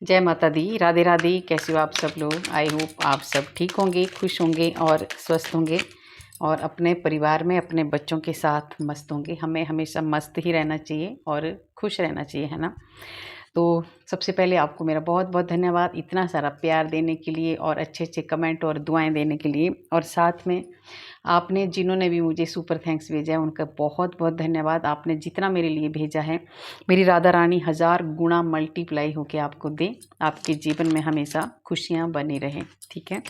जय माता दी, राधे राधे। कैसे हो आप सब लोग? आई होप आप सब ठीक होंगे, खुश होंगे और स्वस्थ होंगे और अपने परिवार में अपने बच्चों के साथ मस्त होंगे। हमें हमेशा मस्त ही रहना चाहिए और खुश रहना चाहिए, है ना। तो सबसे पहले आपको मेरा बहुत बहुत धन्यवाद इतना सारा प्यार देने के लिए और अच्छे अच्छे कमेंट और दुआएं देने के लिए। और साथ में आपने जिन्होंने भी मुझे सुपर थैंक्स भेजा है उनका बहुत बहुत धन्यवाद। आपने जितना मेरे लिए भेजा है, मेरी राधा रानी 1000 गुना मल्टीप्लाई होके आपको दे, आपके जीवन में हमेशा खुशियाँ बनी रहें। ठीक है,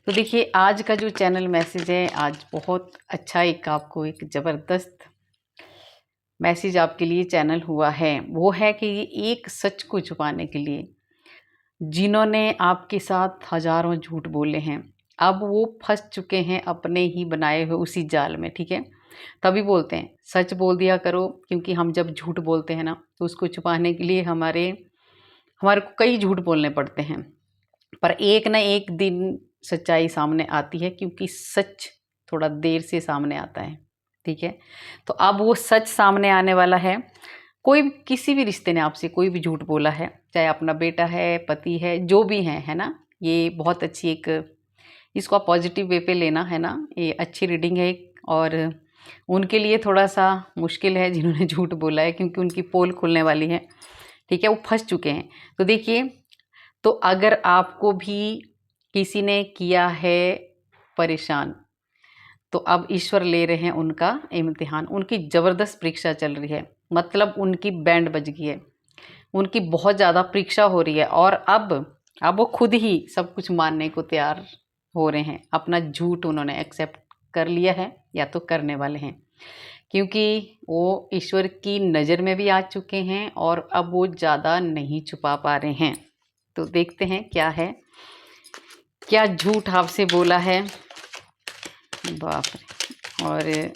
तो देखिए आज का जो चैनल मैसेज है, आज बहुत अच्छा आपको एक ज़बरदस्त मैसेज आपके लिए चैनल हुआ है। वो है कि एक सच को छुपाने के लिए जिन्होंने आपके साथ हज़ारों झूठ बोले हैं, अब वो फंस चुके हैं अपने ही बनाए हुए उसी जाल में। ठीक है, तभी बोलते हैं सच बोल दिया करो, क्योंकि हम जब झूठ बोलते हैं ना तो उसको छुपाने के लिए हमारे को कई झूठ बोलने पड़ते हैं, पर एक ना एक दिन सच्चाई सामने आती है, क्योंकि सच थोड़ा देर से सामने आता है। ठीक है, तो अब वो सच सामने आने वाला है। कोई किसी भी रिश्ते ने आपसे कोई भी झूठ बोला है, चाहे अपना बेटा है, पति है, जो भी है ना। ये बहुत अच्छी एक, इसको आप पॉजिटिव वे पे लेना, है ना। ये अच्छी रीडिंग है और उनके लिए थोड़ा सा मुश्किल है जिन्होंने झूठ बोला है, क्योंकि उनकी पोल खुलने वाली है। ठीक है, वो फंस चुके हैं। तो देखिए, तो अगर आपको भी किसी ने किया है परेशान, तो अब ईश्वर ले रहे हैं उनका इम्तिहान। उनकी ज़बरदस्त परीक्षा चल रही है, मतलब उनकी बैंड बज गई है, उनकी बहुत ज़्यादा परीक्षा हो रही है। और अब वो खुद ही सब कुछ मानने को तैयार हो रहे हैं। अपना झूठ उन्होंने एक्सेप्ट कर लिया है या तो करने वाले हैं, क्योंकि वो ईश्वर की नज़र में भी आ चुके हैं और अब वो ज़्यादा नहीं छुपा पा रहे हैं। तो देखते हैं क्या है, क्या झूठ आपसे बोला है। बाप रे।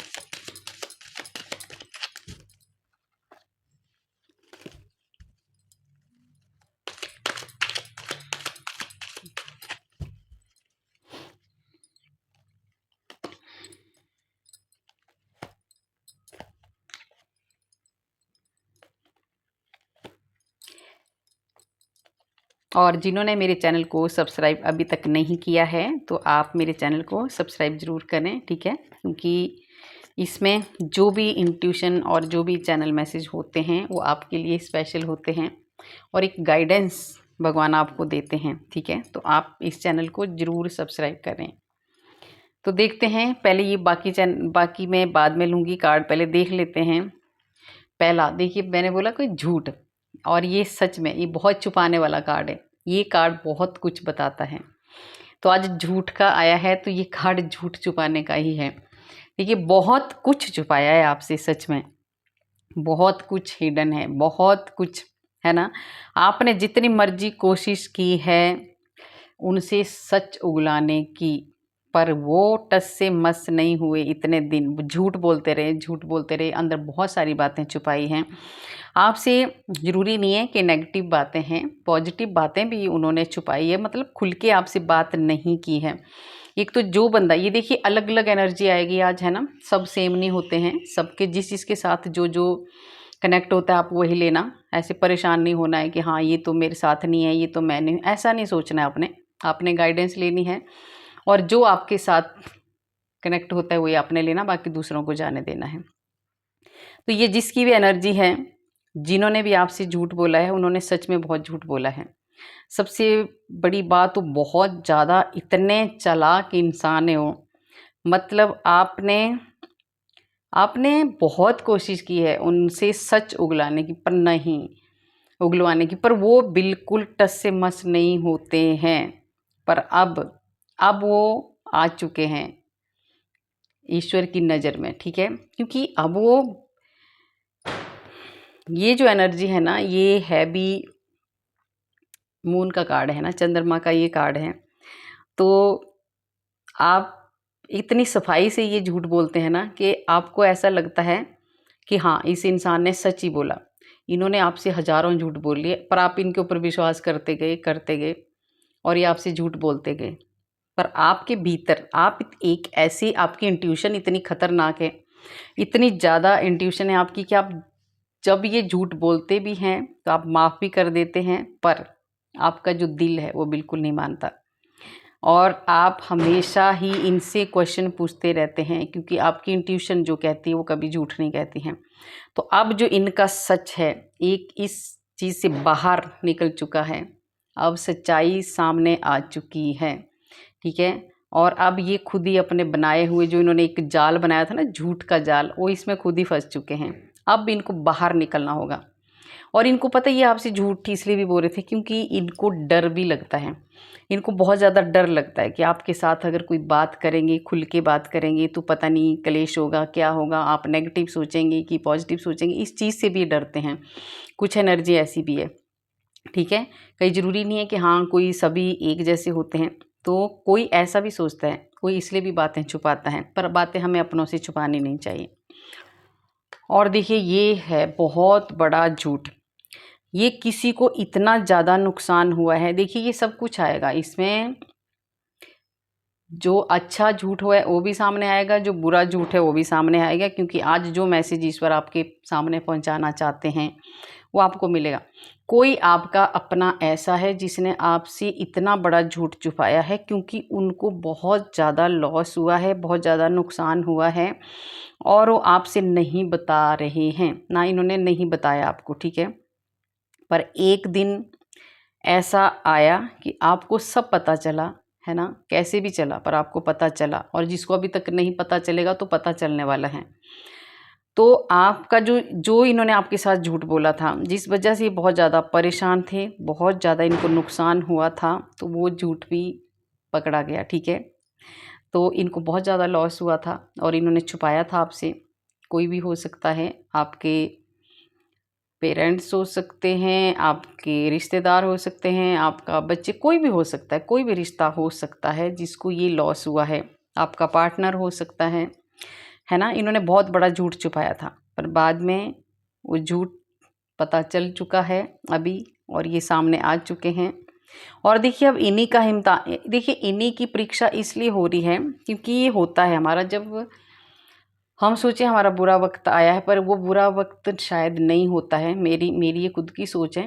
और जिन्होंने मेरे चैनल को सब्सक्राइब अभी तक नहीं किया है, तो आप मेरे चैनल को सब्सक्राइब ज़रूर करें। ठीक है, क्योंकि इसमें जो भी इंट्यूशन और जो भी चैनल मैसेज होते हैं वो आपके लिए स्पेशल होते हैं और एक गाइडेंस भगवान आपको देते हैं। ठीक है, तो आप इस चैनल को ज़रूर सब्सक्राइब करें। तो देखते हैं, पहले ये बाकी मैं बाद में लूँगी कार्ड, पहले देख लेते हैं। पहला देखिए, मैंने बोला कोई झूठ, और ये सच में ये बहुत छुपाने वाला कार्ड है। ये कार्ड बहुत कुछ बताता है। तो आज झूठ का आया है, तो ये कार्ड झूठ छुपाने का ही है। देखिए, बहुत कुछ छुपाया है आपसे, सच में बहुत कुछ हिडन है, बहुत कुछ, है ना। आपने जितनी मर्जी कोशिश की है उनसे सच उगलाने की, पर वो टस से मस नहीं हुए। इतने दिन झूठ बोलते रहे, झूठ बोलते रहे, अंदर बहुत सारी बातें छुपाई हैं आपसे। ज़रूरी नहीं है कि नेगेटिव बातें हैं, पॉजिटिव बातें भी उन्होंने छुपाई है, मतलब खुल के आपसे बात नहीं की है। एक तो जो बंदा, ये देखिए अलग अलग एनर्जी आएगी आज, है ना। सब सेम नहीं होते हैं, सबके जिसके साथ जो जो कनेक्ट होता है आप वही लेना। ऐसे परेशान नहीं होना है कि हाँ ये तो मेरे साथ नहीं है, ये तो मैं नहीं, ऐसा नहीं सोचना है। आपने गाइडेंस लेनी है और जो आपके साथ कनेक्ट होता है वही आपने लेना, बाकी दूसरों को जाने देना है। तो ये जिसकी भी एनर्जी है, जिन्होंने भी आपसे झूठ बोला है, उन्होंने सच में बहुत झूठ बोला है। सबसे बड़ी बात तो बहुत ज़्यादा इतने चालाक इंसान है वो, मतलब आपने बहुत कोशिश की है उनसे सच उगलाने की, पर नहीं उगलवाने की, पर वो बिल्कुल टस से मस नहीं होते हैं। पर अब वो आ चुके हैं ईश्वर की नज़र में। ठीक है, क्योंकि अब वो, ये जो एनर्जी है ना, ये है भी मून का कार्ड है ना, चंद्रमा का ये कार्ड है। तो आप इतनी सफाई से ये झूठ बोलते हैं ना कि आपको ऐसा लगता है कि हाँ इस इंसान ने सच ही बोला। इन्होंने आपसे हजारों झूठ बोल लिए, पर आप इनके ऊपर विश्वास करते गए और ये आपसे झूठ बोलते गए। पर आपके भीतर आप एक ऐसी, आपकी इंट्यूशन इतनी खतरनाक है, इतनी ज़्यादा इंट्यूशन है आपकी, कि आप जब ये झूठ बोलते भी हैं तो आप माफ़ भी कर देते हैं, पर आपका जो दिल है वो बिल्कुल नहीं मानता। और आप हमेशा ही इनसे क्वेश्चन पूछते रहते हैं, क्योंकि आपकी इंट्यूशन जो कहती है वो कभी झूठ नहीं कहती हैं। तो अब जो इनका सच है, एक इस चीज़ से बाहर निकल चुका है, अब सच्चाई सामने आ चुकी है, ठीक है। और अब ये खुद ही अपने बनाए हुए, जो इन्होंने एक जाल बनाया था ना, झूठ का जाल, वो इसमें खुद ही फंस चुके हैं। अब इनको बाहर निकलना होगा। और इनको पता है ये आपसे झूठ इसलिए भी बोल रहे थे क्योंकि इनको डर भी लगता है। इनको बहुत ज़्यादा डर लगता है कि आपके साथ अगर कोई बात करेंगे, खुल के बात करेंगे, तो पता नहीं क्लेश होगा, क्या होगा, आप नेगेटिव सोचेंगे कि पॉजिटिव सोचेंगे, इस चीज़ से भी डरते हैं। कुछ एनर्जी ऐसी भी है, ठीक है। कहीं ज़रूरी नहीं है कि हाँ कोई सभी एक जैसे होते हैं, तो कोई ऐसा भी सोचता है, कोई इसलिए भी बातें छुपाता है, पर बातें हमें अपनों से छुपानी नहीं चाहिए। और देखिए ये है बहुत बड़ा झूठ, ये किसी को इतना ज़्यादा नुकसान हुआ है। देखिए ये सब कुछ आएगा इसमें, जो अच्छा झूठ हुआ है वो भी सामने आएगा, जो बुरा झूठ है वो भी सामने आएगा, क्योंकि आज जो मैसेज ईश्वर आपके सामने पहुंचाना चाहते हैं वो आपको मिलेगा। कोई आपका अपना ऐसा है जिसने आपसे इतना बड़ा झूठ छुपाया है, क्योंकि उनको बहुत ज़्यादा लॉस हुआ है, बहुत ज़्यादा नुकसान हुआ है, और वो आपसे नहीं बता रहे हैं, ना इन्होंने नहीं बताया आपको, ठीक है। पर एक दिन ऐसा आया कि आपको सब पता चला, है ना, कैसे भी चला पर आपको पता चला, और जिसको अभी तक नहीं पता चलेगा तो पता चलने वाला है। तो आपका जो जो इन्होंने आपके साथ झूठ बोला था, जिस वजह से ये बहुत ज़्यादा परेशान थे, बहुत ज़्यादा इनको नुकसान हुआ था, तो वो झूठ भी पकड़ा गया, ठीक है। तो इनको बहुत ज़्यादा लॉस हुआ था और इन्होंने छुपाया था आपसे। कोई भी हो सकता है, आपके पेरेंट्स हो सकते हैं, आपके रिश्तेदार हो सकते हैं, आपका बच्चे, कोई भी हो सकता है, कोई भी रिश्ता हो सकता है जिसको ये लॉस हुआ है, आपका पार्टनर हो सकता है ना। इन्होंने बहुत बड़ा झूठ छुपाया था, पर बाद में वो झूठ पता चल चुका है अभी, और ये सामने आ चुके हैं। और देखिए अब इन्हीं का इम्तिहान, देखिए इन्हीं की परीक्षा इसलिए हो रही है क्योंकि ये होता है हमारा, जब हम सोचे हमारा बुरा वक्त आया है, पर वो बुरा वक्त शायद नहीं होता है। मेरी ये खुद की सोच है,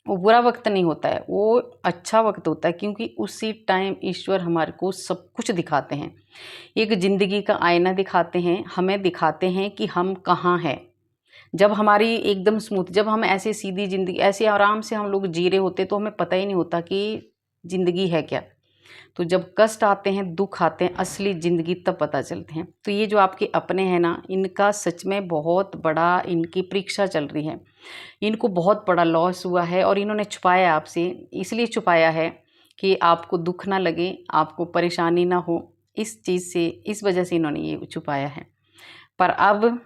वो बुरा वक्त नहीं होता है, वो अच्छा वक्त होता है, क्योंकि उसी टाइम ईश्वर हमारे को सब कुछ दिखाते हैं। एक ज़िंदगी का आईना दिखाते हैं, हमें दिखाते हैं कि हम कहाँ हैं। जब हमारी एकदम स्मूथ, जब हम ऐसे सीधी ज़िंदगी, ऐसे आराम से हम लोग जी रहे होते, तो हमें पता ही नहीं होता कि ज़िंदगी है क्या। तो जब कष्ट आते हैं, दुख आते हैं, असली ज़िंदगी तब पता चलते हैं। तो ये जो आपके अपने हैं ना, इनका सच में बहुत बड़ा इनकी परीक्षा चल रही है। इनको बहुत बड़ा लॉस हुआ है, और इन्होंने छुपाया आपसे, इसलिए छुपाया है कि आपको दुख ना लगे, आपको परेशानी ना हो, इस चीज़ से, इस वजह से इन्होंने ये छुपाया है। पर अब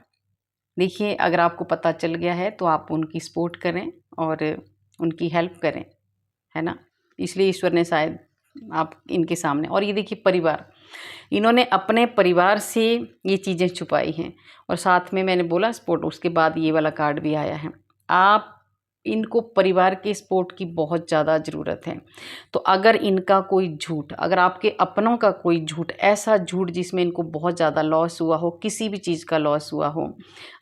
देखिए अगर आपको पता चल गया है तो आप उनकी सपोर्ट करें और उनकी हेल्प करें, है ना। इसलिए ईश्वर ने शायद आप इनके सामने, और ये देखिए परिवार, इन्होंने अपने परिवार से ये चीज़ें छुपाई हैं, और साथ में मैंने बोला सपोर्ट, उसके बाद ये वाला कार्ड भी आया है। आप इनको परिवार के सपोर्ट की बहुत ज़्यादा ज़रूरत है। तो अगर इनका कोई झूठ, अगर आपके अपनों का कोई झूठ, ऐसा झूठ जिसमें इनको बहुत ज़्यादा लॉस हुआ हो, किसी भी चीज़ का लॉस हुआ हो,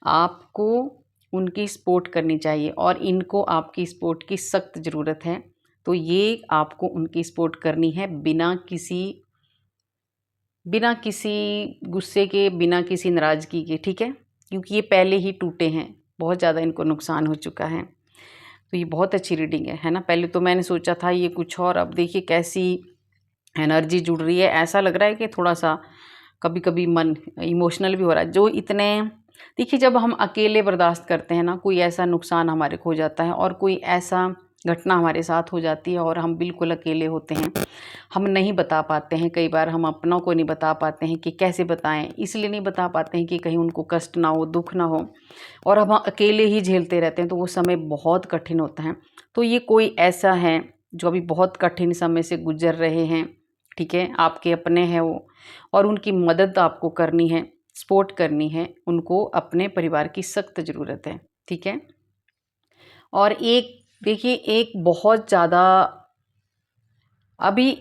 आपको उनकी सपोर्ट करनी चाहिए, और इनको आपकी सपोर्ट की सख्त ज़रूरत है। तो ये आपको उनकी सपोर्ट करनी है, बिना किसी गुस्से के, बिना किसी नाराज़गी के, ठीक है। क्योंकि ये पहले ही टूटे हैं, बहुत ज़्यादा इनको नुकसान हो चुका है। तो ये बहुत अच्छी रीडिंग है ना। पहले तो मैंने सोचा था ये कुछ और, अब देखिए कैसी एनर्जी जुड़ रही है। ऐसा लग रहा है कि थोड़ा-सा कभी-कभी मन इमोशनल भी हो रहा है। जो इतने, देखिए जब हम अकेले बर्दाश्त करते हैं ना, कोई ऐसा नुकसान हमारे को हो जाता है, और कोई ऐसा घटना हमारे साथ हो जाती है, और हम बिल्कुल अकेले होते हैं, हम नहीं बता पाते हैं। कई बार हम अपनों को नहीं बता पाते हैं कि कैसे बताएं, इसलिए नहीं बता पाते हैं कि कहीं उनको कष्ट ना हो, दुख ना हो, और हम अकेले ही झेलते रहते हैं, तो वो समय बहुत कठिन होता है। तो ये कोई ऐसा है जो अभी बहुत कठिन समय से गुजर रहे हैं, ठीक है, आपके अपने हैं वो, और उनकी मदद आपको करनी है, सपोर्ट करनी है, उनको अपने परिवार की सख्त ज़रूरत है, ठीक है। और एक देखिए, एक बहुत ज़्यादा अभी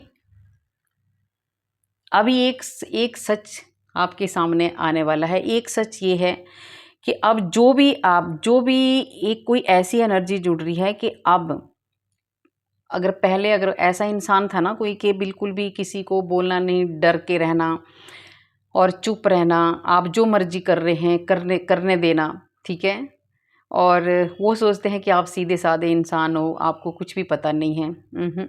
अभी एक सच आपके सामने आने वाला है। एक सच ये है कि अब जो भी एक कोई ऐसी एनर्जी जुड़ रही है कि अब अगर पहले अगर ऐसा इंसान था ना कोई कि बिल्कुल भी किसी को बोलना नहीं, डर के रहना और चुप रहना, आप जो मर्जी कर रहे हैं करने देना, ठीक है। और वो सोचते हैं कि आप सीधे साधे इंसान हो, आपको कुछ भी पता नहीं है।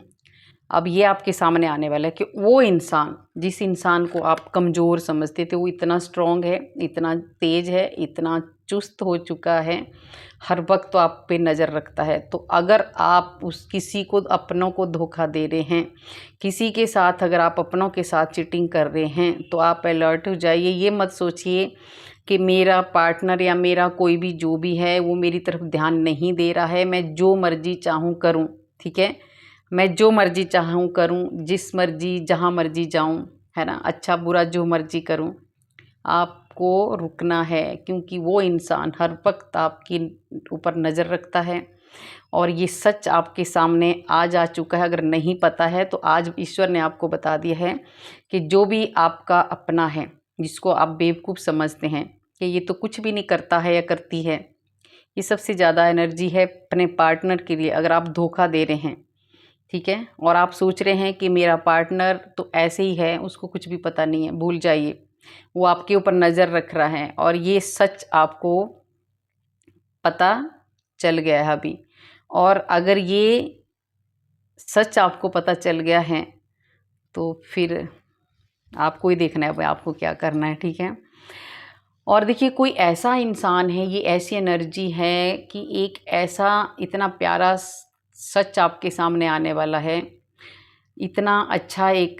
अब ये आपके सामने आने वाला है कि वो इंसान, जिस इंसान को आप कमज़ोर समझते थे, वो इतना स्ट्रॉन्ग है, इतना तेज है, इतना चुस्त हो चुका है, हर वक्त तो आप पे नज़र रखता है। तो अगर आप उस किसी को, अपनों को धोखा दे रहे हैं, किसी के साथ अगर आप अपनों के साथ चीटिंग कर रहे हैं, तो आप अलर्ट हो जाइए। ये मत सोचिए कि मेरा पार्टनर या मेरा कोई भी जो भी है वो मेरी तरफ ध्यान नहीं दे रहा है, मैं जो मर्जी चाहूँ करूँ, ठीक है। मैं जो मर्जी चाहूँ करूँ, जिस मर्जी जहाँ मर्जी जाऊँ, है ना, अच्छा बुरा जो मर्जी करूँ। आपको रुकना है, क्योंकि वो इंसान हर वक्त आपके ऊपर नज़र रखता है और ये सच आपके सामने आज आ चुका है। अगर नहीं पता है तो आज ईश्वर ने आपको बता दिया है कि जो भी आपका अपना है, जिसको आप बेवकूफ़ समझते हैं कि ये तो कुछ भी नहीं करता है या करती है, ये सबसे ज़्यादा एनर्जी है अपने पार्टनर के लिए। अगर आप धोखा दे रहे हैं, ठीक है, और आप सोच रहे हैं कि मेरा पार्टनर तो ऐसे ही है, उसको कुछ भी पता नहीं है, भूल जाइए, वो आपके ऊपर नज़र रख रहा है और ये सच आपको पता चल गया है अभी। और अगर ये सच आपको पता चल गया है तो फिर आपको ही देखना है भाई आपको क्या करना है, ठीक है। और देखिए, कोई ऐसा इंसान है, ये ऐसी एनर्जी है कि एक ऐसा इतना प्यारा सच आपके सामने आने वाला है, इतना अच्छा एक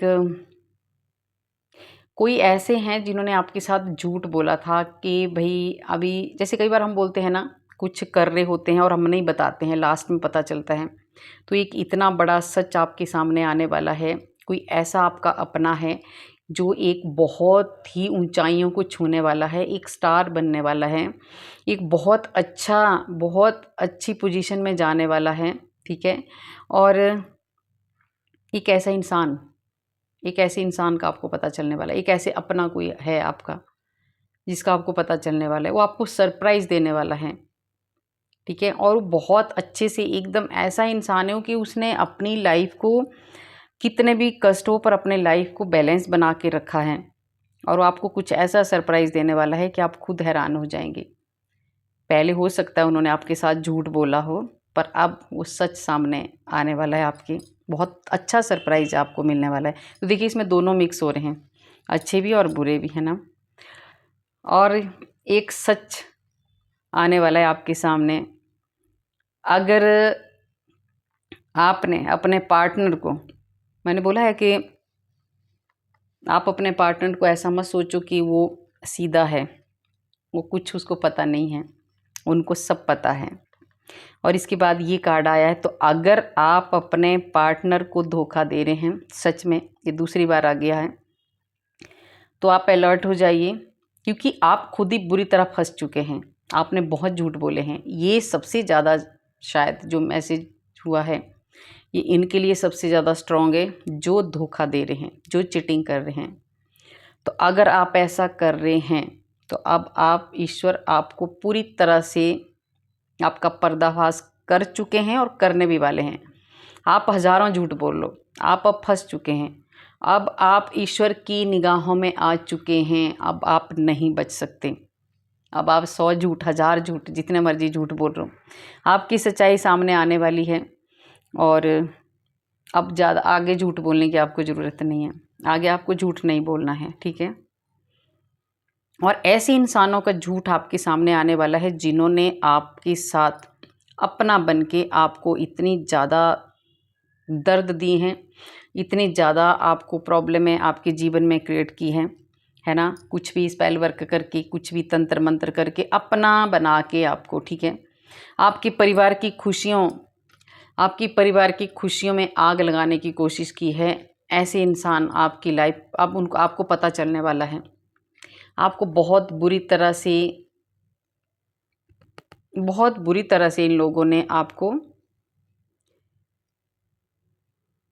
कोई ऐसे हैं जिन्होंने आपके साथ झूठ बोला था कि भाई अभी, जैसे कई बार हम बोलते हैं ना, कुछ कर रहे होते हैं और हम नहीं बताते हैं, लास्ट में पता चलता है। तो एक इतना बड़ा सच आपके सामने आने वाला है। कोई ऐसा आपका अपना है जो एक बहुत ही ऊंचाइयों को छूने वाला है, एक स्टार बनने वाला है, एक बहुत अच्छी पोजीशन में जाने वाला है, ठीक है। और एक ऐसा इंसान, एक ऐसे इंसान का आपको पता चलने वाला है, एक ऐसे अपना कोई है आपका जिसका आपको पता चलने वाला है, वो आपको सरप्राइज़ देने वाला है, ठीक है। और वो बहुत अच्छे से एकदम ऐसा इंसान है कि उसने अपनी लाइफ को, कितने भी कष्टों पर अपने लाइफ को बैलेंस बना के रखा है और वो आपको कुछ ऐसा सरप्राइज़ देने वाला है कि आप खुद हैरान हो जाएंगे। पहले हो सकता है उन्होंने आपके साथ झूठ बोला हो, पर अब वो सच सामने आने वाला है आपके। बहुत अच्छा सरप्राइज़ आपको मिलने वाला है। तो देखिए, इसमें दोनों मिक्स हो रहे हैं, अच्छे भी और बुरे भी, है ना। और एक सच आने वाला है आपके सामने। अगर आपने अपने पार्टनर को, मैंने बोला है कि आप अपने पार्टनर को ऐसा मत सोचो कि वो सीधा है, वो कुछ उसको पता नहीं है, उनको सब पता है। और इसके बाद ये कार्ड आया है, तो अगर आप अपने पार्टनर को धोखा दे रहे हैं, सच में ये दूसरी बार आ गया है, तो आप अलर्ट हो जाइए, क्योंकि आप खुद ही बुरी तरह फंस चुके हैं। आपने बहुत झूठ बोले हैं। ये सबसे ज़्यादा शायद जो मैसेज हुआ है, ये इनके लिए सबसे ज़्यादा स्ट्रॉन्ग है, जो धोखा दे रहे हैं, जो चीटिंग कर रहे हैं। तो अगर आप ऐसा कर रहे हैं तो अब आप, ईश्वर आपको पूरी तरह से आपका पर्दाफाश कर चुके हैं और करने भी वाले हैं। आप हज़ारों झूठ बोल लो, आप अब फंस चुके हैं। अब आप ईश्वर की निगाहों में आ चुके हैं, अब आप नहीं बच सकते। अब आप 100 झूठ, 1000 झूठ, जितने मर्जी झूठ बोल रहे हो, आपकी सच्चाई सामने आने वाली है। और अब ज़्यादा आगे झूठ बोलने की आपको ज़रूरत नहीं है, आगे आपको झूठ नहीं बोलना है, ठीक है। और ऐसे इंसानों का झूठ आपके सामने आने वाला है जिन्होंने आपके साथ अपना बन के आपको इतनी ज़्यादा दर्द दिए हैं, इतनी ज़्यादा आपको प्रॉब्लमें आपके जीवन में क्रिएट की हैं, है ना। कुछ भी स्पेल वर्क करके, कुछ भी तंत्र मंत्र करके अपना बना के आपको, ठीक है, आपके परिवार की खुशियों में आग लगाने की कोशिश की है। ऐसे इंसान आपकी लाइफ, अब उनको, आपको पता चलने वाला है। आपको बहुत बुरी तरह से इन लोगों ने आपको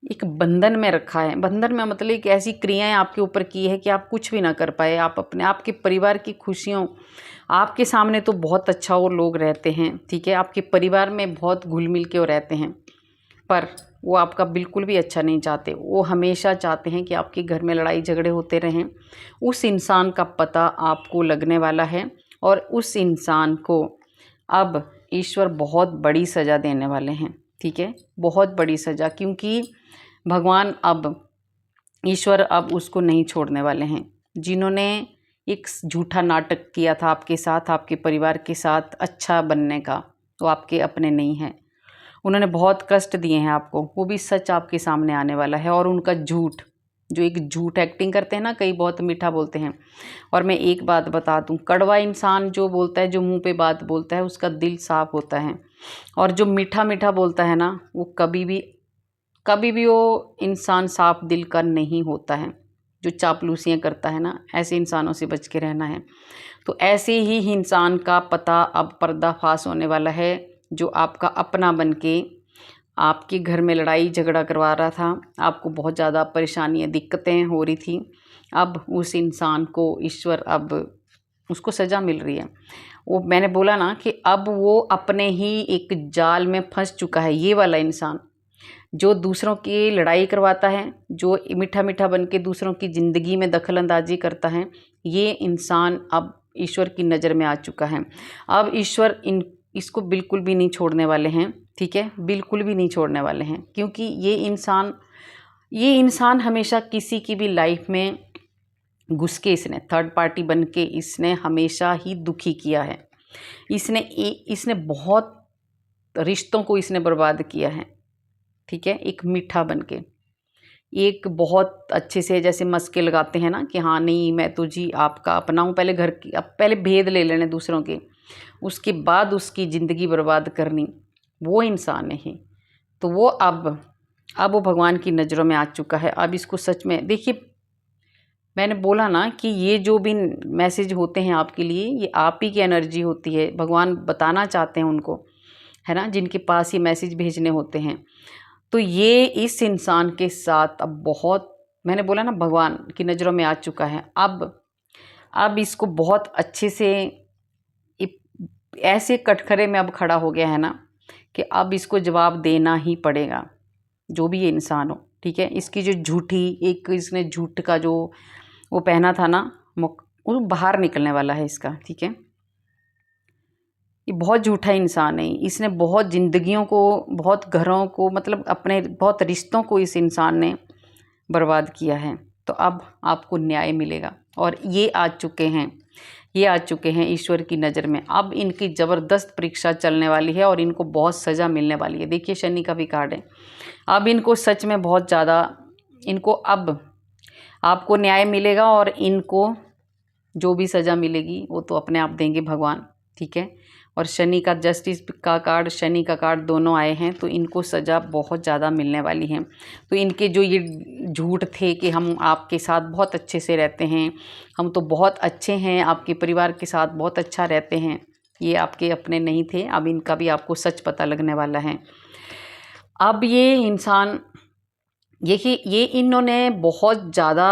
एक बंधन में रखा है। बंधन में मतलब एक ऐसी क्रियाएं आपके ऊपर की है कि आप कुछ भी ना कर पाए। आप अपने, आपके परिवार की खुशियों, आपके सामने तो बहुत अच्छा और लोग रहते हैं, ठीक है, आपके परिवार में बहुत घुल मिल के वो रहते हैं, पर वो आपका बिल्कुल भी अच्छा नहीं चाहते। वो हमेशा चाहते हैं कि आपके घर में लड़ाई झगड़े होते रहें। उस इंसान का पता आपको लगने वाला है और उस इंसान को अब ईश्वर बहुत बड़ी सज़ा देने वाले हैं, ठीक है, बहुत बड़ी सज़ा, क्योंकि भगवान अब ईश्वर अब उसको नहीं छोड़ने वाले हैं। जिन्होंने एक झूठा नाटक किया था आपके साथ, आपके परिवार के साथ अच्छा बनने का, वो आपके अपने नहीं हैं। उन्होंने बहुत कष्ट दिए हैं आपको, वो भी सच आपके सामने आने वाला है। और उनका झूठ, जो एक झूठ एक्टिंग करते हैं ना, कई बहुत मीठा बोलते हैं। और मैं एक बात बता दूं, कड़वा इंसान जो बोलता है, जो मुंह पे बात बोलता है, उसका दिल साफ होता है। और जो मीठा मीठा बोलता है ना, वो कभी भी वो इंसान साफ दिल का नहीं होता है। जो चापलूसियाँ करता है ना, ऐसे इंसानों से बच के रहना है। तो ऐसे ही इंसान का पता अब पर्दाफाश होने वाला है, जो आपका अपना बन के आपके घर में लड़ाई झगड़ा करवा रहा था, आपको बहुत ज़्यादा परेशानियाँ दिक्कतें हो रही थी। अब उस इंसान को ईश्वर अब उसको सज़ा मिल रही है। वो मैंने बोला ना कि अब वो अपने ही एक जाल में फंस चुका है। ये वाला इंसान जो दूसरों की लड़ाई करवाता है, जो मीठा मीठा बन के दूसरों की ज़िंदगी में दखल अंदाजी करता है, ये इंसान अब ईश्वर की नज़र में आ चुका है। अब ईश्वर इसको बिल्कुल भी नहीं छोड़ने वाले हैं, ठीक है, बिल्कुल भी नहीं छोड़ने वाले हैं। क्योंकि ये इंसान हमेशा किसी की भी लाइफ में घुस के, इसने थर्ड पार्टी बन के इसने हमेशा ही दुखी किया है। इसने बहुत रिश्तों को इसने बर्बाद किया है, ठीक है, एक मीठा बन के, एक बहुत अच्छे से जैसे मस्के लगाते हैं ना कि हाँ नहीं मैं तो जी आपका अपना हूँ, पहले घर की, अब पहले भेद ले लेने दूसरों के, उसके बाद उसकी ज़िंदगी बर्बाद करनी, वो इंसान है। तो वो अब वो भगवान की नज़रों में आ चुका है। अब इसको सच में देखिए, मैंने बोला ना कि ये जो भी मैसेज होते हैं आपके लिए, ये आप ही की एनर्जी होती है, भगवान बताना चाहते हैं उनको, है ना, जिनके पास ये मैसेज भेजने होते हैं। तो ये इस इंसान के साथ अब बहुत, मैंने बोला ना, भगवान की नज़रों में आ चुका है। अब इसको बहुत अच्छे से ऐसे कटघरे में अब खड़ा हो गया है ना कि अब इसको जवाब देना ही पड़ेगा, जो भी ये इंसान हो, ठीक है। इसकी जो झूठी, एक इसने झूठ का जो वो पहना था ना, वो बाहर निकलने वाला है इसका, ठीक है। ये बहुत झूठा इंसान है। इसने बहुत ज़िंदगियों को, बहुत घरों को, मतलब अपने बहुत रिश्तों को इस इंसान ने बर्बाद किया है। तो अब आपको न्याय मिलेगा और ये आ चुके हैं ईश्वर की नज़र में। अब इनकी ज़बरदस्त परीक्षा चलने वाली है और इनको बहुत सज़ा मिलने वाली है। देखिए शनि का भी कार्ड है। अब इनको सच में बहुत ज़्यादा, इनको अब आपको न्याय मिलेगा और इनको जो भी सज़ा मिलेगी वो तो अपने आप देंगे भगवान, ठीक है। और शनि का जस्टिस का कार्ड, शनि का कार्ड दोनों आए हैं, तो इनको सज़ा बहुत ज़्यादा मिलने वाली है। तो इनके जो ये झूठ थे कि हम आपके साथ बहुत अच्छे से रहते हैं, हम तो बहुत अच्छे हैं, आपके परिवार के साथ बहुत अच्छा रहते हैं, ये आपके अपने नहीं थे। अब इनका भी आपको सच पता लगने वाला है। अब ये इंसान, ये इन्होंने बहुत ज़्यादा,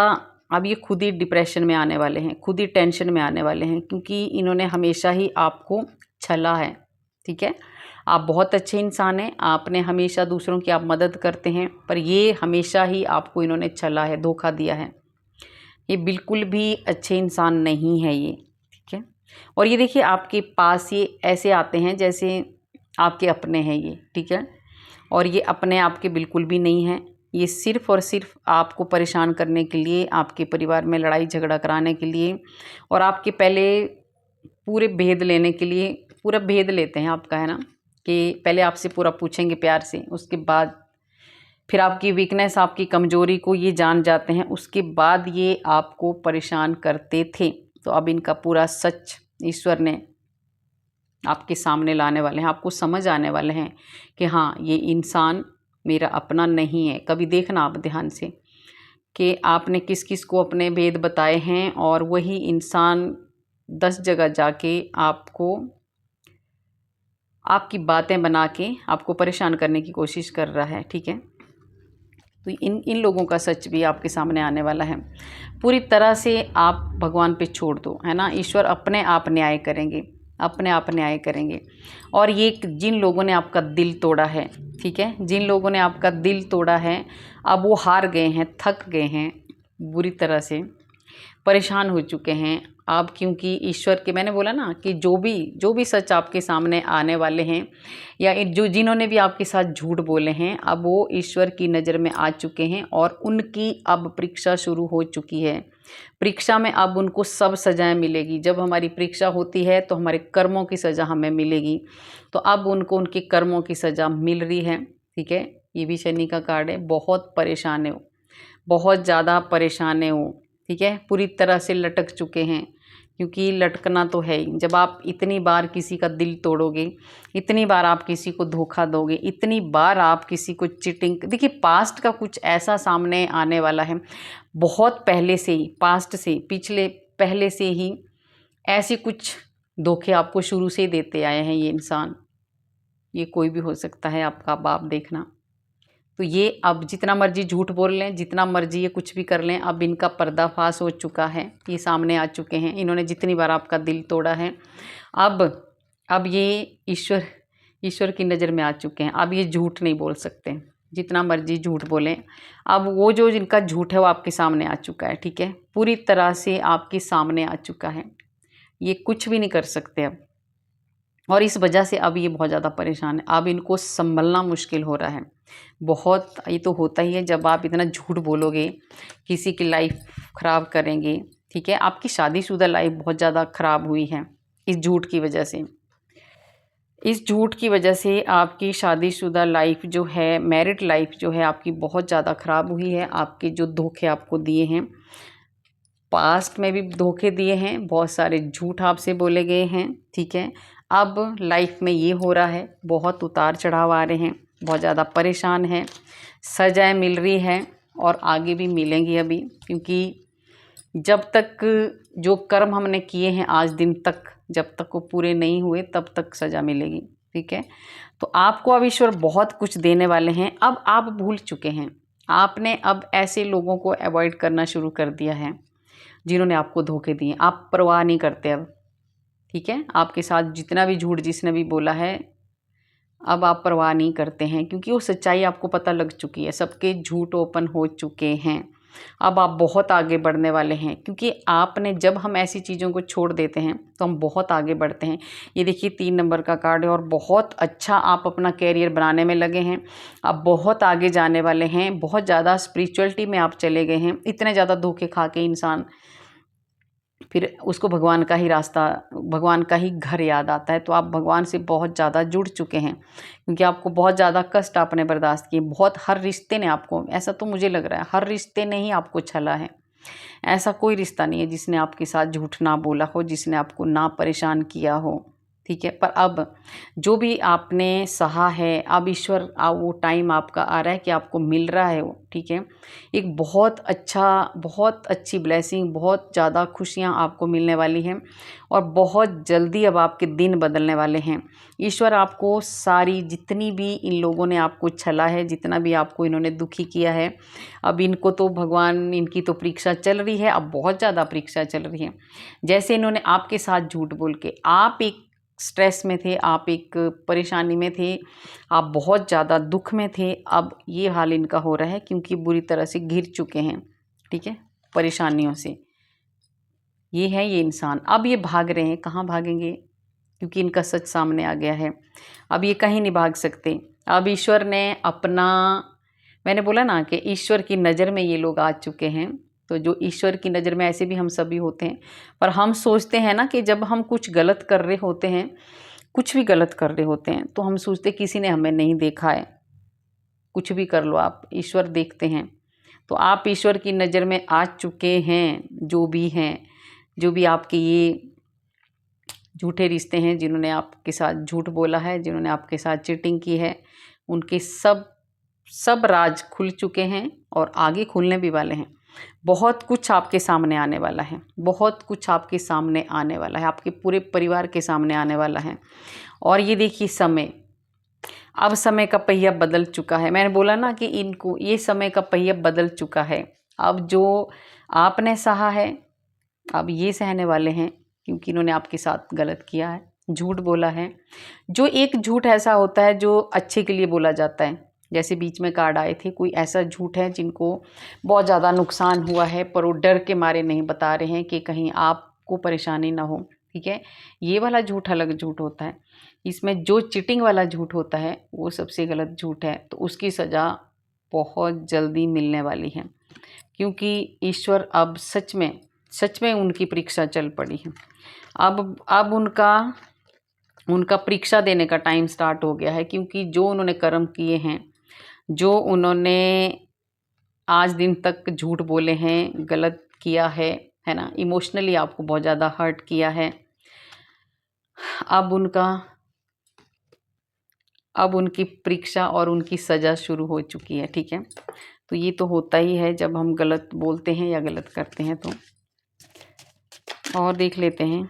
अब ये खुद ही डिप्रेशन में आने वाले हैं, खुद ही टेंशन में आने वाले हैं, क्योंकि इन्होंने हमेशा ही आपको छला है, ठीक है। आप बहुत अच्छे इंसान हैं, आपने हमेशा दूसरों की आप मदद करते हैं, पर ये हमेशा ही आपको इन्होंने छला है, धोखा दिया है। ये बिल्कुल भी अच्छे इंसान नहीं है ये, ठीक है। और ये देखिए आपके पास ये ऐसे आते हैं जैसे आपके अपने हैं ये, ठीक है। और ये अपने आपके बिल्कुल भी नहीं हैं। ये सिर्फ़ और सिर्फ आपको परेशान करने के लिए, आपके परिवार में लड़ाई झगड़ा कराने के लिए और आपके पहले पूरे भेद लेने के लिए, पूरा भेद लेते हैं आपका, है ना, कि पहले आपसे पूरा पूछेंगे प्यार से, उसके बाद फिर आपकी वीकनेस, आपकी कमज़ोरी को ये जान जाते हैं, उसके बाद ये आपको परेशान करते थे। तो अब इनका पूरा सच ईश्वर ने आपके सामने लाने वाले हैं, आपको समझ आने वाले हैं कि हाँ ये इंसान मेरा अपना नहीं है। कभी देखना आप ध्यान से कि आपने किस किस को अपने भेद बताए हैं और वही इंसान 10 जगह जाके आपको, आपकी बातें बना के आपको परेशान करने की कोशिश कर रहा है, ठीक है। तो इन लोगों का सच भी आपके सामने आने वाला है। पूरी तरह से आप भगवान पे छोड़ दो, है ना, ईश्वर अपने आप न्याय करेंगे। अपने आप न्याय करेंगे। और ये जिन लोगों ने आपका दिल तोड़ा है, ठीक है, जिन लोगों ने आपका दिल तोड़ा है, अब वो हार गए हैं, थक गए हैं, बुरी तरह से परेशान हो चुके हैं आप, क्योंकि ईश्वर के, मैंने बोला ना कि जो भी सच आपके सामने आने वाले हैं, या जो जिन्होंने भी आपके साथ झूठ बोले हैं, अब वो ईश्वर की नज़र में आ चुके हैं और उनकी अब परीक्षा शुरू हो चुकी है। परीक्षा में अब उनको सब सज़ाएं मिलेगी। जब हमारी परीक्षा होती है तो हमारे कर्मों की सज़ा हमें मिलेगी, तो अब उनको उनके कर्मों की सज़ा मिल रही है, ठीक है। ये भी शनि का कार्ड है। बहुत परेशान है वो, बहुत ज़्यादा परेशान है वो, ठीक है, पूरी तरह से लटक चुके हैं, क्योंकि लटकना तो है ही। जब आप इतनी बार किसी का दिल तोड़ोगे, इतनी बार आप किसी को धोखा दोगे, इतनी बार आप किसी को चीटिंग, देखिए पास्ट का कुछ ऐसा सामने आने वाला है, बहुत पहले से ही, पास्ट से, पिछले पहले से ही ऐसे कुछ धोखे आपको शुरू से ही देते आए हैं ये इंसान। ये कोई भी हो सकता है, आपका बाप देखना। तो ये अब जितना मर्जी झूठ बोल लें, जितना मर्जी ये कुछ भी कर लें, अब इनका पर्दाफाश हो चुका है, ये सामने आ चुके हैं। इन्होंने जितनी बार आपका दिल तोड़ा है, अब ये ईश्वर की नज़र में आ चुके हैं। अब ये झूठ नहीं बोल सकते, जितना मर्जी झूठ बोलें। अब वो जो जिनका झूठ है वो आपके सामने आ चुका है, ठीक है, पूरी तरह से आपके सामने आ चुका है। ये कुछ भी नहीं कर सकते अब, और इस वजह से अब ये बहुत ज़्यादा परेशान है। अब इनको संभलना मुश्किल हो रहा है बहुत। ये तो होता ही है जब आप इतना झूठ बोलोगे, किसी की लाइफ ख़राब करेंगे, ठीक है। आपकी शादीशुदा लाइफ बहुत ज़्यादा ख़राब हुई है इस झूठ की वजह से। इस झूठ की वजह से आपकी शादीशुदा लाइफ जो है, मैरिड लाइफ जो है आपकी, बहुत ज़्यादा ख़राब हुई है। आपके जो धोखे आपको दिए हैं, पास्ट में भी धोखे दिए हैं, बहुत सारे झूठ आपसे बोले गए हैं, ठीक है। अब लाइफ में ये हो रहा है, बहुत उतार चढ़ाव आ रहे हैं, बहुत ज़्यादा परेशान हैं, सज़ाएं मिल रही है और आगे भी मिलेंगी अभी, क्योंकि जब तक जो कर्म हमने किए हैं आज दिन तक, जब तक वो पूरे नहीं हुए तब तक सज़ा मिलेगी, ठीक है। तो आपको अब ईश्वर बहुत कुछ देने वाले हैं। अब आप भूल चुके हैं, आपने अब ऐसे लोगों को अवॉइड करना शुरू कर दिया है जिन्होंने आपको धोखे दिए। आप परवाह नहीं करते अब, ठीक है। आपके साथ जितना भी झूठ जिसने भी बोला है, अब आप परवाह नहीं करते हैं, क्योंकि वो सच्चाई आपको पता लग चुकी है, सबके झूठ ओपन हो चुके हैं। अब आप बहुत आगे बढ़ने वाले हैं, क्योंकि आपने, जब हम ऐसी चीज़ों को छोड़ देते हैं तो हम बहुत आगे बढ़ते हैं। ये देखिए 3 नंबर का कार्ड है, और बहुत अच्छा आप अपना कैरियर बनाने में लगे हैं। आप बहुत आगे जाने वाले हैं, बहुत ज़्यादा स्पिरिचुअलिटी में आप चले गए हैं। इतने ज़्यादा धोखे खा के इंसान, फिर उसको भगवान का ही रास्ता, भगवान का ही घर याद आता है। तो आप भगवान से बहुत ज़्यादा जुड़ चुके हैं, क्योंकि आपको बहुत ज़्यादा कष्ट आपने बर्दाश्त किए, बहुत, हर रिश्ते ने आपको, ऐसा तो मुझे लग रहा है हर रिश्ते ने ही आपको छला है। ऐसा कोई रिश्ता नहीं है जिसने आपके साथ झूठ ना बोला हो, जिसने आपको ना परेशान किया हो, ठीक है। पर अब जो भी आपने सहा है, अब ईश्वर, वो टाइम आपका आ रहा है कि आपको मिल रहा है वो, ठीक है। एक बहुत अच्छा, बहुत अच्छी ब्लेसिंग, बहुत ज़्यादा खुशियाँ आपको मिलने वाली हैं, और बहुत जल्दी अब आपके दिन बदलने वाले हैं। ईश्वर आपको सारी, जितनी भी इन लोगों ने आपको छला है, जितना भी आपको इन्होंने दुखी किया है, अब इनको तो भगवान, इनकी तो परीक्षा चल रही है, अब बहुत ज़्यादा परीक्षा चल रही है। जैसे इन्होंने आपके साथ झूठ बोल के, आप एक स्ट्रेस में थे, आप एक परेशानी में थे, आप बहुत ज़्यादा दुख में थे, अब ये हाल इनका हो रहा है, क्योंकि बुरी तरह से घिर चुके हैं, ठीक है, परेशानियों से। ये है ये इंसान, अब ये भाग रहे हैं। कहाँ भागेंगे? क्योंकि इनका सच सामने आ गया है। अब ये कहीं नहीं भाग सकते। अब ईश्वर ने अपना, मैंने बोला ना कि ईश्वर की नज़र में ये लोग आ चुके हैं। तो जो ईश्वर की नज़र में, ऐसे भी हम सभी होते हैं, पर हम सोचते हैं ना कि जब हम कुछ गलत कर रहे होते हैं, कुछ भी गलत कर रहे होते हैं, तो हम सोचते किसी ने हमें नहीं देखा है। कुछ भी कर लो आप, ईश्वर देखते हैं। तो आप ईश्वर की नज़र में आ चुके हैं, जो भी हैं, जो भी आपके ये झूठे रिश्ते हैं, जिन्होंने आपके साथ झूठ बोला है, जिन्होंने आपके साथ चीटिंग की है, उनके सब राज खुल चुके हैं, और आगे खुलने भी वाले हैं। बहुत कुछ आपके सामने आने वाला है, बहुत कुछ आपके सामने आने वाला है, आपके पूरे परिवार के सामने आने वाला है। और ये देखिए समय, अब समय का पहिया बदल चुका है। मैंने बोला ना कि इनको, ये समय का पहिया बदल चुका है। अब जो आपने सहा है, अब ये सहने वाले हैं, क्योंकि इन्होंने आपके साथ गलत किया है, झूठ बोला है। जो एक झूठ ऐसा होता है जो अच्छे के लिए बोला जाता है, जैसे बीच में कार्ड आए थे, कोई ऐसा झूठ है जिनको बहुत ज़्यादा नुकसान हुआ है पर वो डर के मारे नहीं बता रहे हैं कि कहीं आपको परेशानी ना हो, ठीक है। ये वाला झूठ अलग झूठ होता है। इसमें जो चीटिंग वाला झूठ होता है वो सबसे गलत झूठ है, तो उसकी सज़ा बहुत जल्दी मिलने वाली है, क्योंकि ईश्वर अब सच में उनकी परीक्षा चल पड़ी है। अब उनका परीक्षा देने का टाइम स्टार्ट हो गया है, क्योंकि जो उन्होंने कर्म किए हैं, जो उन्होंने आज दिन तक झूठ बोले हैं, गलत किया है ना, इमोशनली आपको बहुत ज़्यादा हर्ट किया है, अब उनकी परीक्षा और उनकी सज़ा शुरू हो चुकी है, ठीक है। तो ये तो होता ही है जब हम गलत बोलते हैं या गलत करते हैं। तो और देख लेते हैं।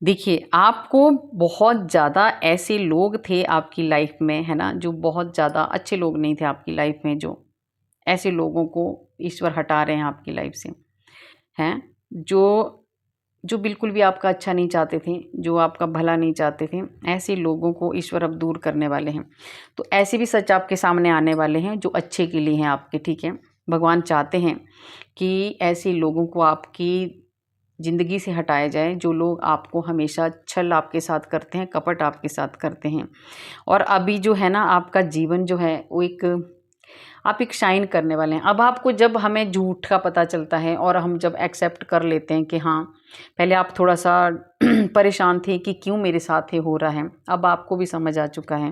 देखिए, आपको बहुत ज़्यादा ऐसे लोग थे आपकी लाइफ में, है ना, जो बहुत ज़्यादा अच्छे लोग नहीं थे आपकी लाइफ में, जो ऐसे लोगों को ईश्वर हटा रहे हैं आपकी लाइफ से, हैं, जो बिल्कुल भी आपका अच्छा नहीं चाहते थे, जो आपका भला नहीं चाहते थे, ऐसे लोगों को ईश्वर अब दूर करने वाले हैं। तो ऐसे भी सच आपके सामने आने वाले हैं जो अच्छे के लिए हैं आपके, ठीक है। भगवान चाहते हैं कि ऐसे लोगों को आपकी ज़िंदगी से हटाया जाए, जो लोग आपको हमेशा छल आपके साथ करते हैं, कपट आपके साथ करते हैं। और अभी जो है ना, आपका जीवन जो है वो आप एक शाइन करने वाले हैं। अब आपको जब हमें झूठ का पता चलता है और हम जब एक्सेप्ट कर लेते हैं कि हाँ, पहले आप थोड़ा-सा परेशान थे कि क्यों मेरे साथ ये हो रहा है। अब आपको भी समझ आ चुका है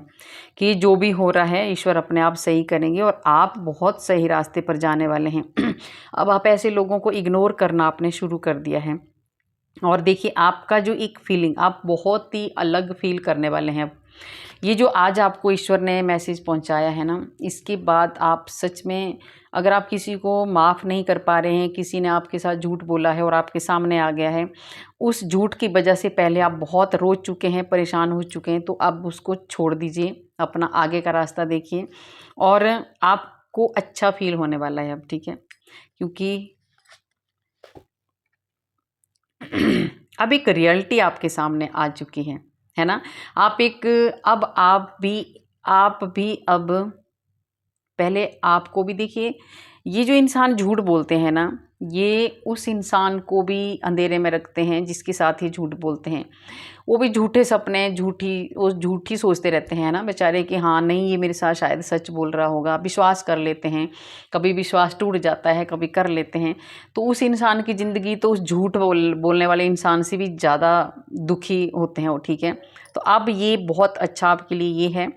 कि जो भी हो रहा है ईश्वर अपने आप सही करेंगे और आप बहुत सही रास्ते पर जाने वाले हैं। अब आप ऐसे लोगों को इग्नोर करना आपने शुरू कर दिया है। और देखिए, आपका जो एक फीलिंग, आप बहुत ही अलग फील करने वाले हैं अब। ये जो आज आपको ईश्वर ने मैसेज पहुंचाया है ना, इसके बाद आप सच में, अगर आप किसी को माफ़ नहीं कर पा रहे हैं, किसी ने आपके साथ झूठ बोला है और आपके सामने आ गया है, उस झूठ की वजह से पहले आप बहुत रो चुके हैं, परेशान हो चुके हैं, तो अब उसको छोड़ दीजिए, अपना आगे का रास्ता देखिए और आपको अच्छा फील होने वाला है अब, ठीक है। क्योंकि अब एक रियलिटी आपके सामने आ चुकी है ना। आप एक अब आप भी अब, पहले आपको भी देखिए, ये जो इंसान झूठ बोलते हैं ना, ये उस इंसान को भी अंधेरे में रखते हैं जिसके साथ ही झूठ बोलते हैं। वो भी झूठे सपने, झूठी सोचते रहते हैं ना बेचारे कि हाँ, नहीं, ये मेरे साथ शायद सच बोल रहा होगा। विश्वास कर लेते हैं, कभी विश्वास टूट जाता है, कभी कर लेते हैं। तो उस इंसान की ज़िंदगी तो उस झूठ बोलने वाले इंसान से भी ज़्यादा दुखी होते हैं वो, ठीक है। तो अब ये बहुत अच्छा आपके लिए ये है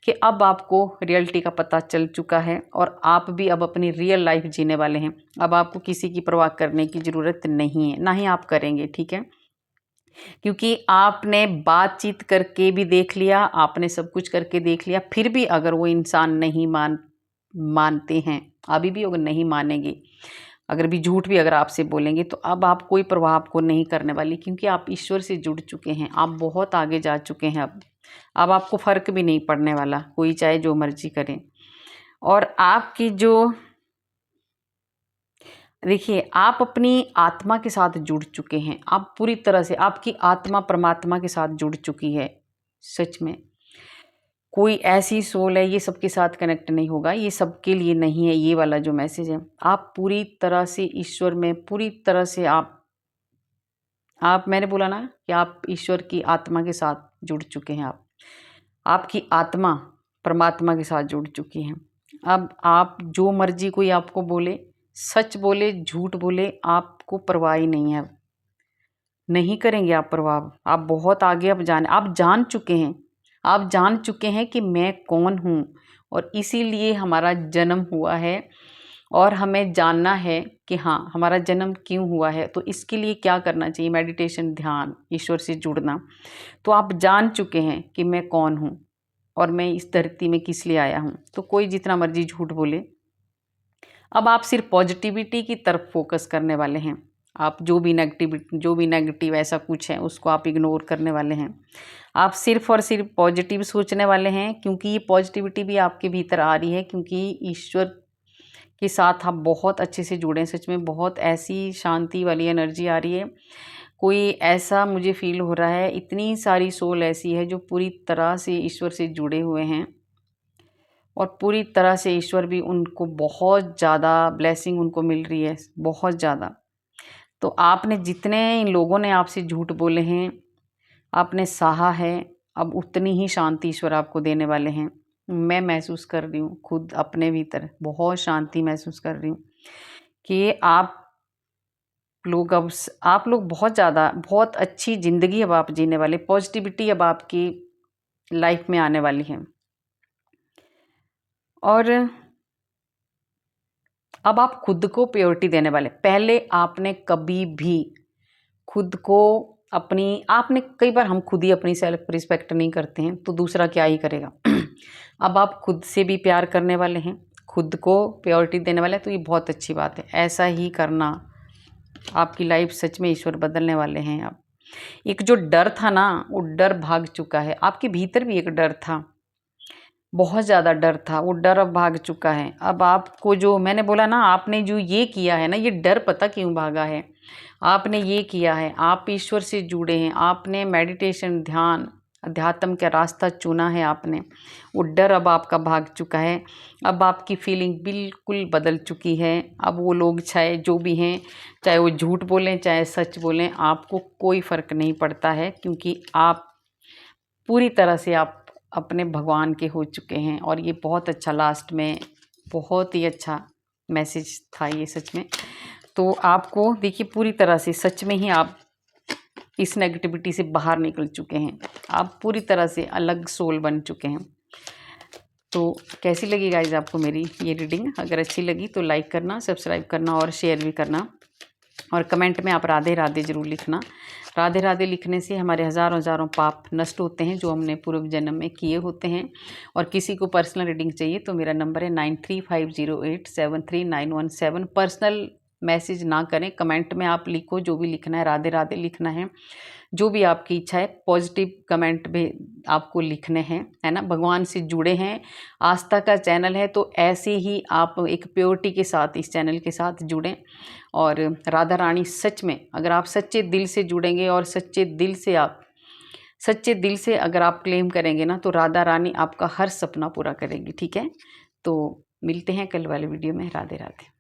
कि अब आपको रियलिटी का पता चल चुका है और आप भी अब अपनी रियल लाइफ जीने वाले हैं। अब आपको किसी की परवाह करने की ज़रूरत नहीं है, ना ही आप करेंगे, ठीक है। क्योंकि आपने बातचीत करके भी देख लिया, आपने सब कुछ करके देख लिया, फिर भी अगर वो इंसान नहीं मानते हैं, अभी भी अगर नहीं मानेंगे, अगर भी झूठ भी अगर आपसे बोलेंगे, तो अब आप कोई परवाह आपको नहीं करने वाली, क्योंकि आप ईश्वर से जुड़ चुके हैं, आप बहुत आगे जा चुके हैं। अब आपको फ़र्क भी नहीं पड़ने वाला, कोई चाहे जो मर्जी करे। और आपकी जो, देखिए, आप अपनी आत्मा के साथ जुड़ चुके हैं, आप पूरी तरह से, आपकी आत्मा परमात्मा के साथ जुड़ चुकी है। सच में कोई ऐसी सोल है, ये सबके साथ कनेक्ट नहीं होगा, ये सबके लिए नहीं है ये वाला जो मैसेज है। आप पूरी तरह से ईश्वर में, पूरी तरह से आप मैंने बोला ना कि आप ईश्वर की आत्मा के साथ जुड़ चुके हैं। आपकी आत्मा परमात्मा के साथ जुड़ चुकी है। अब आप जो मर्जी कोई आपको बोले, सच बोले, झूठ बोले, आपको परवाह ही नहीं है। नहीं करेंगे आप परवाह। आप बहुत आगे अब आप जान चुके हैं। आप जान चुके हैं कि मैं कौन हूँ और इसीलिए हमारा जन्म हुआ है और हमें जानना है कि हाँ, हमारा जन्म क्यों हुआ है। तो इसके लिए क्या करना चाहिए? मेडिटेशन, ध्यान, ईश्वर से जुड़ना। तो आप जान चुके हैं कि मैं कौन हूँ और मैं इस धरती में किस लिए आया हूँ। तो कोई जितना मर्जी झूठ बोले, अब आप सिर्फ पॉजिटिविटी की तरफ फोकस करने वाले हैं। आप जो भी नेगेटिव ऐसा कुछ है उसको आप इग्नोर करने वाले हैं। आप सिर्फ़ और सिर्फ पॉजिटिव सोचने वाले हैं, क्योंकि ये पॉजिटिविटी भी आपके भीतर आ रही है, क्योंकि ईश्वर के साथ आप बहुत अच्छे से जुड़े हैं। सच में बहुत ऐसी शांति वाली एनर्जी आ रही है। कोई ऐसा मुझे फ़ील हो रहा है, इतनी सारी सोल ऐसी है जो पूरी तरह से ईश्वर से जुड़े हुए हैं और पूरी तरह से ईश्वर भी उनको बहुत ज़्यादा ब्लेसिंग उनको मिल रही है, बहुत ज़्यादा। तो आपने जितने इन लोगों ने आपसे झूठ बोले हैं, आपने सहा है, अब उतनी ही शांति ईश्वर आपको देने वाले हैं। मैं महसूस कर रही हूँ खुद अपने भीतर, बहुत शांति महसूस कर रही हूँ कि आप लोग बहुत ज़्यादा, बहुत अच्छी ज़िंदगी अब आप जीने वाले, पॉजिटिविटी अब आपकी लाइफ में आने वाली है। और अब आप खुद को प्रायोरिटी देने वाले। पहले आपने कभी भी खुद को आपने कई बार हम खुद ही अपनी सेल्फ रिस्पेक्ट नहीं करते हैं तो दूसरा क्या ही करेगा। अब आप खुद से भी प्यार करने वाले हैं, खुद को प्रायोरिटी देने वाले हैं, तो ये बहुत अच्छी बात है। ऐसा ही करना, आपकी लाइफ सच में ईश्वर बदलने वाले हैं। आप एक जो डर था ना, वो डर भाग चुका है। आपके भीतर भी एक डर था, बहुत ज़्यादा डर था, वो डर अब भाग चुका है। अब आपको जो मैंने बोला ना, आपने जो ये किया है ना, ये डर पता क्यों भागा है? आपने ये किया है, आप ईश्वर से जुड़े हैं, आपने मेडिटेशन, ध्यान, अध्यात्म का रास्ता चुना है आपने। वो डर अब आपका भाग चुका है। अब आपकी फीलिंग बिल्कुल बदल चुकी है। अब वो लोग चाहे जो भी हैं, चाहे वो झूठ बोलें चाहे सच बोलें, आपको कोई फ़र्क नहीं पड़ता है, क्योंकि आप पूरी तरह से आप अपने भगवान के हो चुके हैं। और ये बहुत अच्छा, लास्ट में बहुत ही अच्छा मैसेज था ये सच में। तो आपको देखिए, पूरी तरह से सच में ही आप इस नेगेटिविटी से बाहर निकल चुके हैं। आप पूरी तरह से अलग सोल बन चुके हैं। तो कैसी लगी गाइज आपको मेरी ये रीडिंग? अगर अच्छी लगी तो लाइक करना, सब्सक्राइब करना और शेयर भी करना। और कमेंट में आप राधे राधे ज़रूर लिखना। राधे राधे लिखने से हमारे हज़ारों हज़ारों पाप नष्ट होते हैं जो हमने पूर्व जन्म में किए होते हैं। और किसी को पर्सनल रीडिंग चाहिए तो मेरा नंबर है 9350873917। पर्सनल मैसेज ना करें, कमेंट में आप लिखो जो भी लिखना है, राधे राधे लिखना है, जो भी आपकी इच्छा है। पॉजिटिव कमेंट भी आपको लिखने हैं, है ना। भगवान से जुड़े हैं, आस्था का चैनल है, तो ऐसे ही आप एक प्योरिटी के साथ इस चैनल के साथ जुड़ें। और राधा रानी सच में, अगर आप सच्चे दिल से जुड़ेंगे और सच्चे दिल से अगर आप क्लेम करेंगे ना, तो राधा रानी आपका हर सपना पूरा करेंगी। ठीक है, तो मिलते हैं कल वाले वीडियो में। राधे राधे।